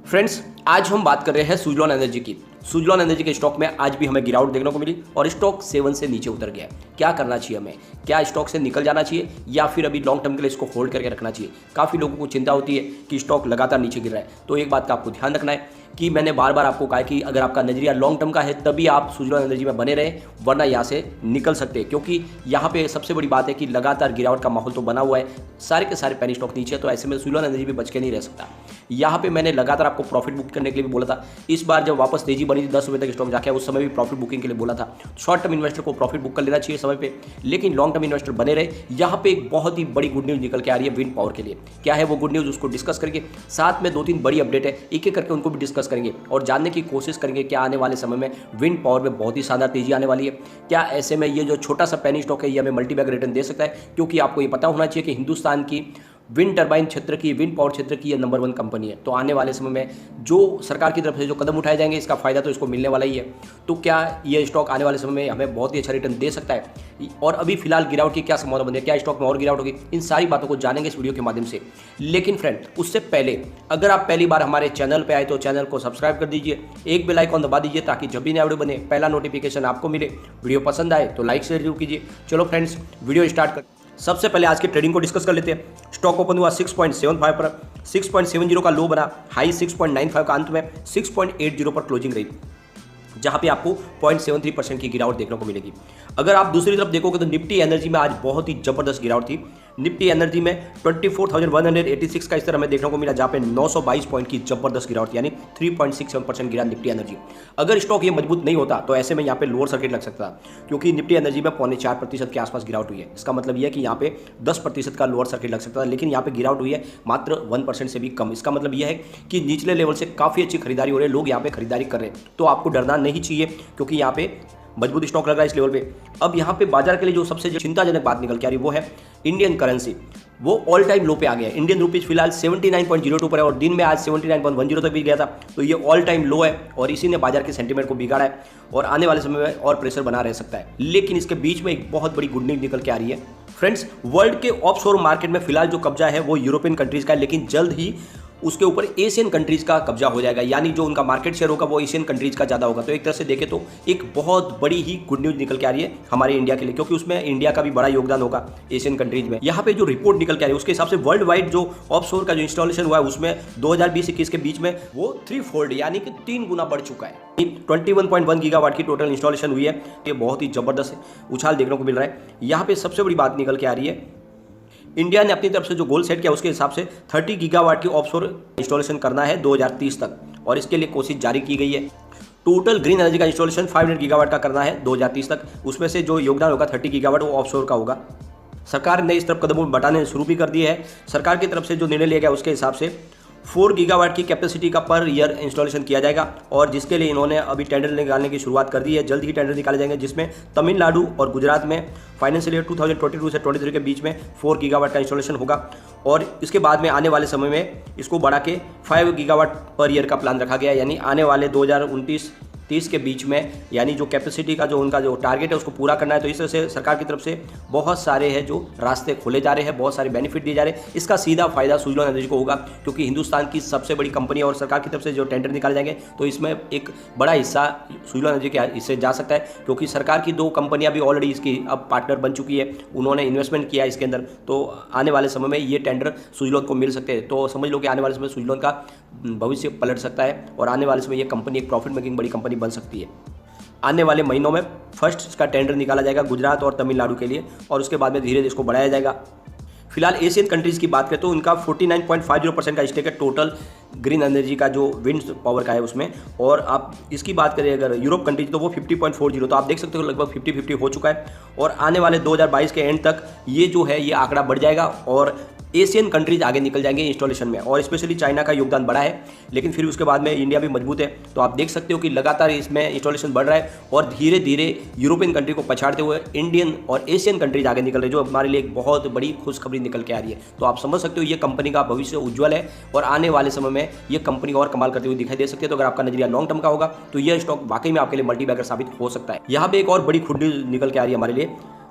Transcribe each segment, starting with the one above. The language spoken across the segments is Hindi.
फ्रेंड्स, आज हम बात कर रहे हैं सुजलॉन एनर्जी की। सुजलॉन एनर्जी के स्टॉक में आज भी हमें गिरावट देखने को मिली और स्टॉक 7 से नीचे उतर गया है। क्या करना चाहिए हमें? क्या स्टॉक से निकल जाना चाहिए या फिर अभी लॉन्ग टर्म के लिए इसको होल्ड करके रखना चाहिए? काफ़ी लोगों को चिंता होती है कि स्टॉक लगातार नीचे गिर रहा है। तो एक बात का आपको ध्यान रखना है कि मैंने बार बार आपको कहा कि अगर आपका नजरिया लॉन्ग टर्म का है तभी आप सुजलॉन एनर्जी में बने रहें, वरना यहाँ से निकल सकते हैं। क्योंकि यहाँ पे सबसे बड़ी बात है कि लगातार गिरावट का माहौल तो बना हुआ है, सारे के सारे पेनी स्टॉक नीचे है, तो ऐसे में सुजलॉन एनर्जी भी बच के नहीं रह सकता। यहाँ पे मैंने लगातार आपको प्रॉफिट बुक करने के लिए भी बोला था। इस बार जब वापस तेजी बनी थी 10 रुपये तक स्टॉक जाके, उस समय भी प्रॉफिट बुकिंग के लिए बोला था। शॉर्ट टर्म इन्वेस्टर को प्रॉफिट बुक कर लेना चाहिए समय पे, लेकिन लॉन्ग टर्म इन्वेस्टर बने रहे। यहाँ पे एक बहुत ही बड़ी गुड न्यूज़ निकल के आ रही है विंड पावर के लिए। क्या है वो गुड न्यूज़, उसको डिस्कस करेंगे। साथ में 2-3 बड़ी अपडेट है, एक एक करके उनको भी डिस्कस करेंगे और जानने की कोशिश करेंगे क्या आने वाले समय में विंड पावर में बहुत ही शानदार तेजी आने वाली है। क्या ऐसे में ये जो छोटा सा पेनी स्टॉक है ये हमें मल्टीबैग रिटर्न दे सकता है? क्योंकि आपको ये पता होना चाहिए कि हिंदुस्तान की विंड टर्बाइन क्षेत्र की, विंड पावर क्षेत्र की ये नंबर 1 कंपनी है। तो आने वाले समय में जो सरकार की तरफ से जो कदम उठाए जाएंगे, इसका फायदा तो इसको मिलने वाला ही है। तो क्या ये स्टॉक आने वाले समय में हमें बहुत ही अच्छा रिटर्न दे सकता है? और अभी फिलहाल गिरावट की क्या संभावना बन है, क्या स्टॉक में और गिरावट होगी? इन सारी बातों को जानेंगे इस वीडियो के माध्यम से। लेकिन फ्रेंड, उससे पहले अगर आप पहली बार हमारे चैनल पर आए तो चैनल को सब्सक्राइब कर दीजिए, एक बेल आइकॉन दबा दीजिए ताकि जब भी नया वीडियो बने पहला नोटिफिकेशन आपको मिले। वीडियो पसंद आए तो लाइक शेयर जरूर कीजिए। चलो फ्रेंड्स, वीडियो स्टार्ट कर। सबसे पहले आज की ट्रेडिंग को डिस्कस कर लेते हैं। स्टॉक ओपन हुआ 6.75 पर, 6.70 का लो बना, हाई 6.95 का, अंत में 6.80 पर क्लोजिंग रही, जहां पे आपको 0.73% की गिरावट देखने को मिलेगी। अगर आप दूसरी तरफ देखोगे तो निफ्टी एनर्जी में आज बहुत ही जबरदस्त गिरावट थी। निफ्टी एनर्जी में 24,186 का स्तर हमें देखने को मिला, जहां पे 922 पॉइंट की जबरदस्त गिरावट, यानी 3.67% गिरा निफ्टी एनर्जी। अगर स्टॉक ये मजबूत नहीं होता तो ऐसे में यहाँ पे लोअर सर्किट लग सकता था, क्योंकि निफ्टी एनर्जी में 0.4% के आसपास गिरावट हुई है। इसका मतलब यह है कि यहाँ पे 10% का लोअर सर्किट लग सकता था, लेकिन यहाँ पे गिरावट हुई है मात्र 1% से भी कम। इसका मतलब यह है कि निचले लेवल से काफ़ी अच्छी खरीदारी हो रही है, लोग यहाँ पे खरीदारी कर रहे हैं। तो आपको डरना नहीं चाहिए, क्योंकि यहाँ पे मजबूत स्टॉक लग रहा है इस लेवल पे। अब यहाँ पे बाजार के लिए जो सबसे चिंताजनक बात निकल के आ रही है वो है इंडियन करेंसी। वो ऑल टाइम लो पे आ गया है। इंडियन रुपीज फिलहाल 79.02 पर है और दिन में आज 79.10 तक भी गया था। तो ये ऑल टाइम लो है और इसी ने बाजार के सेंटीमेंट को बिगाड़ा है और आने वाले समय में और प्रेशर बना रह सकता है। लेकिन इसके बीच में एक बहुत बड़ी गुड न्यूज निकल के आ रही है। फ्रेंड्स, वर्ल्ड के ऑफशोर मार्केट में फिलहाल जो कब्जा है वो यूरोपियन कंट्रीज का है, लेकिन जल्द ही उसके ऊपर एशियन कंट्रीज का कब्जा हो जाएगा, यानी जो उनका मार्केट शेयर होगा वो एशियन कंट्रीज का ज़्यादा होगा। तो एक तरह से देखें तो एक बहुत बड़ी ही गुड न्यूज़ निकल के आ रही है हमारे इंडिया के लिए, क्योंकि उसमें इंडिया का भी बड़ा योगदान होगा एशियन कंट्रीज में। यहाँ पे जो रिपोर्ट निकल के आ रही है उसके हिसाब से वर्ल्ड वाइड जो ऑफशोर का जो इंस्टॉलेशन हुआ है उसमें 2020-21 के बीच में वो 3 फोल्ड यानी कि 3 गुना बढ़ चुका है। 21.1 गीगावाट की टोटल इंस्टॉलेशन हुई है। ये बहुत ही जबरदस्त उछाल देखने को मिल रहा है। यहाँ पे सबसे बड़ी बात निकल के आ रही है, इंडिया ने अपनी तरफ से जो गोल सेट किया उसके हिसाब से 30 गीगावाट की ऑफशोर इंस्टॉलेशन करना है 2030 तक, और इसके लिए कोशिश जारी की गई है। टोटल ग्रीन एनर्जी का इंस्टॉलेशन 500 गीगावाट का करना है 2030 तक। उसमें से जो योगदान होगा 30 गीगावाट वो ऑफशोर का होगा। सरकार ने इस तरफ कदम बढ़ाने शुरू भी कर दिए है। सरकार की तरफ से जो निर्णय लिया गया उसके हिसाब से 4 गीगावाट की कैपेसिटी का पर ईयर इंस्टॉलेशन किया जाएगा, और जिसके लिए इन्होंने अभी टेंडर निकालने की शुरुआत कर दी है। जल्द ही टेंडर निकाले जाएंगे, जिसमें तमिलनाडु और गुजरात में फाइनेंशियल ईयर 2022 से 23 के बीच में 4 गीगावाट का इंस्टॉलेशन होगा। और इसके बाद में आने वाले समय में इसको बढ़ा के 5 गीगावाट पर ईयर का प्लान रखा गया है, यानी आने वाले 2029-30 के बीच में, यानी जो कैपेसिटी का जो उनका जो टारगेट है उसको पूरा करना है। तो इस तरह से सरकार की तरफ से बहुत सारे हैं जो रास्ते खोले जा रहे हैं, बहुत सारे बेनिफिट दिए जा रहे हैं। इसका सीधा फायदा सुजलॉन एनर्जी को होगा, क्योंकि हिंदुस्तान की सबसे बड़ी कंपनी है और सरकार की तरफ से जो टेंडर निकाले जाएंगे तो इसमें एक बड़ा हिस्सा सुजलॉन एनर्जी के हिस्से जा सकता है, क्योंकि सरकार की 2 कंपनियां भी ऑलरेडी इसकी अब पार्टनर बन चुकी है। उन्होंने इन्वेस्टमेंट किया इसके अंदर, तो आने वाले समय में ये टेंडर सुजलॉन को मिल सकते हैं। तो समझ लो कि आने वाले समय सुजलॉन का भविष्य पलट सकता है और आने वाले समय ये कंपनी एक प्रॉफिट मेकिंग बड़ी कंपनी बन सकती है। आने वाले महीनों में फर्स्ट इसका टेंडर निकाला जाएगा गुजरात और तमिलनाडु के लिए, और उसके बाद में धीरे धीरे इसको बढ़ाया जाएगा। फिलहाल एशियन कंट्रीज़ की बात करें तो उनका 49.50% का स्टेक है टोटल ग्रीन एनर्जी का जो विंड पावर का है उसमें। और आप इसकी बात करें अगर यूरोप कंट्रीज तो वो 50.40, तो आप देख सकते हो लगभग 50-50 हो चुका है। और आने वाले 2022 के एंड तक ये जो है ये आंकड़ा बढ़ जाएगा और एशियन कंट्रीज आगे निकल जाएंगे इंस्टॉलेशन में, और स्पेशली चाइना का योगदान बड़ा है। लेकिन फिर उसके बाद में इंडिया भी मजबूत है। तो आप देख सकते हो कि लगातार इसमें इंस्टॉलेशन बढ़ रहा है और धीरे धीरे यूरोपियन कंट्री को पछाड़ते हुए इंडियन और एशियन कंट्रीज आगे निकल रहे हैं, जो हमारे लिए एक बहुत बड़ी खुशखबरी निकल के आ रही है। तो आप समझ सकते हो ये कंपनी का भविष्य उज्ज्वल है और आने वाले समय में ये कंपनी और कमाल करते हुए दिखाई दे सकती है। तो अगर आपका नजरिया लॉन्ग टर्म का होगा तो यह स्टॉक वाकई में आपके लिए मल्टीबैगर साबित हो सकता है। यहाँ पे एक और बड़ी खुद न्यूज निकल के आ रही है हमारे लिए।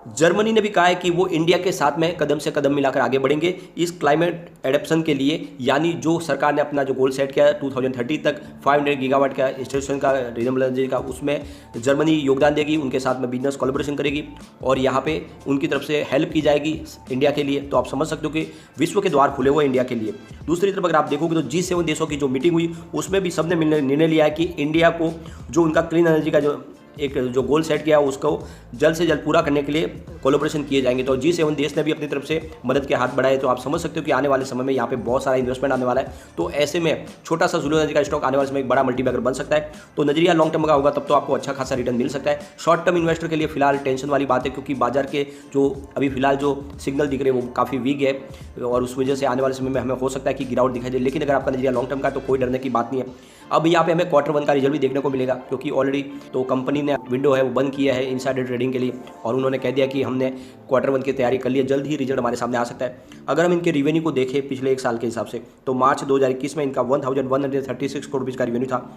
जर्मनी ने भी कहा है कि वो इंडिया के साथ में कदम से कदम मिलाकर आगे बढ़ेंगे इस क्लाइमेट एडेप्शन के लिए, यानी जो सरकार ने अपना जो गोल सेट किया है 2030 तक 500 गीगावाट का इंस्टॉलेशन का रिन्यूएबल एनर्जी का, उसमें जर्मनी योगदान देगी, उनके साथ में बिजनेस कोलैबोरेशन करेगी और यहाँ पे उनकी तरफ से हेल्प की जाएगी इंडिया के लिए। तो आप समझ सकते हो कि विश्व के द्वार खुले हुए इंडिया के लिए। दूसरी तरफ अगर आप देखोगे तो G7 देशों की जो मीटिंग हुई उसमें भी सबने निर्णय लिया है कि इंडिया को जो उनका क्लीन एनर्जी का जो गोल सेट किया उसको जल्द से जल्द पूरा करने के लिए कोलैबोरेशन किए जाएंगे। तो G7 देश ने भी अपनी तरफ से मदद के हाथ बढ़ाए। तो आप समझ सकते हो कि आने वाले समय में यहाँ पे बहुत सारा इन्वेस्टमेंट आने वाला है। तो ऐसे में छोटा सा सुजलॉन एनर्जी का स्टॉक आने वाले समय एक बड़ा मल्टीबैगर बन सकता है। तो नजरिया लॉन्ग टर्म का होगा तब तो आपको अच्छा खासा रिटर्न मिल सकता है। शॉर्ट टर्म इन्वेस्टर के लिए फिलहाल टेंशन वाली बात है, क्योंकि बाजार के जो अभी फिलहाल जो सिग्नल दिख रहे हैं वो काफ़ी वीक है और उस वजह से आने वाले समय में हमें हो सकता है कि गिरावट दिखाई दे। लेकिन अगर आपका नजरिया लॉन्ग टर्म का तो कोई डरने की बात नहीं है। अब यहाँ पे हमें Q1 का रिजल्ट भी देखने को मिलेगा, क्योंकि ऑलरेडी तो कंपनी ने विंडो है वो बंद किया है इनसाइडर ट्रेडिंग के लिए और उन्होंने कह दिया कि हमने Q1 की तैयारी कर ली है, जल्द ही रिजल्ट हमारे सामने आ सकता है। अगर हम इनके रिवेन्यू को देखें पिछले एक साल के हिसाब से तो मार्च 2021 में इनका 1136 करोड़ रुपये का रिवेन्यू था।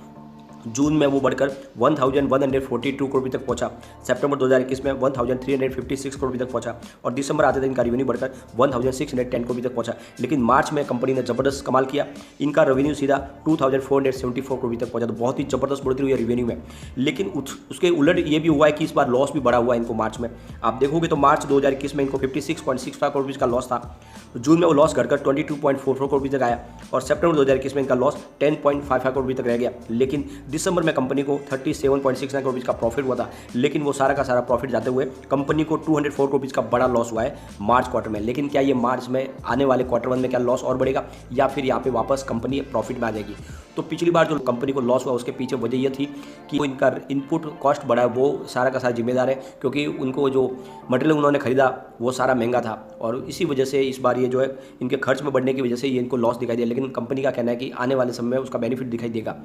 जून में वो बढ़कर 1142 करोड़ तक पहुंचा। सितंबर 2021 में 1356 करोड़ तक पहुंचा और दिसंबर आते थे इनका रिवेन्यू बढ़कर 1610 करोड़ तक पहुंचा। लेकिन मार्च में कंपनी ने जबरदस्त कमाल किया, इनका रेवेन्यू सीधा 2474 करोड़ तक पहुंचा। तो बहुत ही जबरदस्त बढ़ोतरी हुई है रेवेन्यू में। लेकिन उसके उलट ये भी हुआ है कि इस बार लॉस भी बढ़ा हुआ है इनको मार्च में। आप देखोगे तो मार्च 2021 में इनको 56.65 करोड़ का लॉस था। जून में वो लॉस घटकर 22.44 करोड़ तक आया और सितंबर 2021 में इनका लॉस 10.55 करोड़ तक रह गया। लेकिन दिसंबर में कंपनी को 37.69 करोड़ का प्रॉफिट हुआ था, लेकिन वो सारा का सारा प्रॉफिट जाते हुए कंपनी को 204 करोड़ का बड़ा लॉस हुआ है मार्च क्वार्टर में। लेकिन क्या ये मार्च में आने वाले Q1 में क्या लॉस और बढ़ेगा या फिर यहाँ पे वापस कंपनी प्रॉफिट में आ जाएगी? तो पिछली बार जो कंपनी को लॉस हुआ उसके पीछे वजह यह थी कि इनका इनपुट कॉस्ट बढ़ा है, वो सारा का सारा जिम्मेदार है, क्योंकि उनको जो मटेरियल उन्होंने खरीदा वो सारा महंगा था और इसी वजह से इस बार ये जो है इनके खर्च में बढ़ने की वजह से ये इनको लॉस दिखाई दिया। लेकिन कंपनी का कहना है कि आने वाले समय में उसका बेनिफिट दिखाई देगा।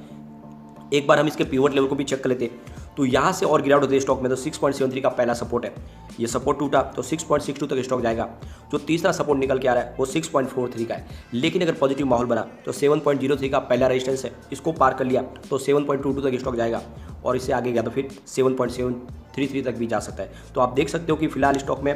एक बार हम इसके पिवट लेवल को भी चेक कर लेते तो यहाँ से और गिरावट होती है स्टॉक में। तो 6.73 का पहला सपोर्ट है, ये सपोर्ट टूटा तो 6.62 तक स्टॉक जाएगा। जो तीसरा सपोर्ट निकल के आ रहा है वो 6.43 का है। लेकिन अगर पॉजिटिव माहौल बना तो 7.03 का पहला रेजिस्टेंस है, इसको पार कर लिया तो 7.22 तक स्टॉक जाएगा और इससे आगे गया तो फिर 7.733 तक भी जा सकता है। तो आप देख सकते हो कि फिलहाल स्टॉक में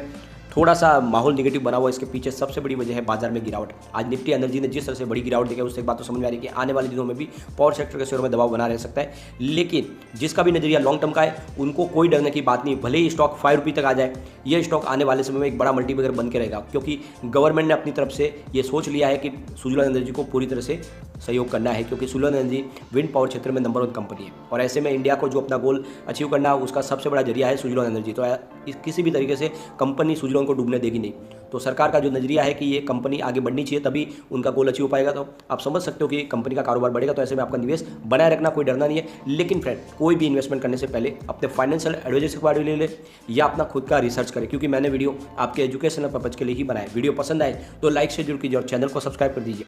थोड़ा सा माहौल नेगेटिव बना हुआ है। इसके पीछे सबसे बड़ी वजह है बाजार में गिरावट। आज निफ्टी एनर्जी ने जिस तरह से बड़ी गिरावट देखी उससे एक बात तो समझ में आ रही है कि आने वाले दिनों में भी पावर सेक्टर के शेयरों में दबाव बना रह सकता है। लेकिन जिसका भी नजरिया लॉन्ग टर्म का है उनको कोई डरने की बात नहीं, भले ही स्टॉक 5 रुपये तक आ जाए, ये स्टॉक आने वाले समय में एक बड़ा मल्टीबैगर बन के रहेगा, क्योंकि गवर्नमेंट ने अपनी तरफ से ये सोच लिया है कि सुजलॉन एनर्जी को पूरी तरह से सहयोग करना है, क्योंकि सुजलॉन एनर्जी विंड पावर क्षेत्र में नंबर 1 कंपनी है और ऐसे में इंडिया को जो अपना गोल अचीव करना है उसका सबसे बड़ा जरिया है सुजलॉन एनर्जी। तो किसी भी तरीके से कंपनी सुजलॉन को डूबने देगी नहीं। तो सरकार का जो नजरिया है कि ये कंपनी आगे बढ़नी चाहिए तभी उनका गोल अचीव हो पाएगा। तो आप समझ सकते हो कि कंपनी का कारोबार बढ़ेगा। तो ऐसे में आपका निवेश बनाए रखना कोई डरना नहीं है। लेकिन फ्रेंड, कोई भी इन्वेस्टमेंट करने से पहले अपने फाइनेंशियल एडवाइजर से बारे ले ले या अपना खुद का रिसर्च करें, क्योंकि मैंने वीडियो आपके एजुकेशनल पर्पज के लिए ही बनाया। वीडियो पसंद आए तो लाइक से जुड़ कीजिए और चैनल को सब्सक्राइब कर दीजिए।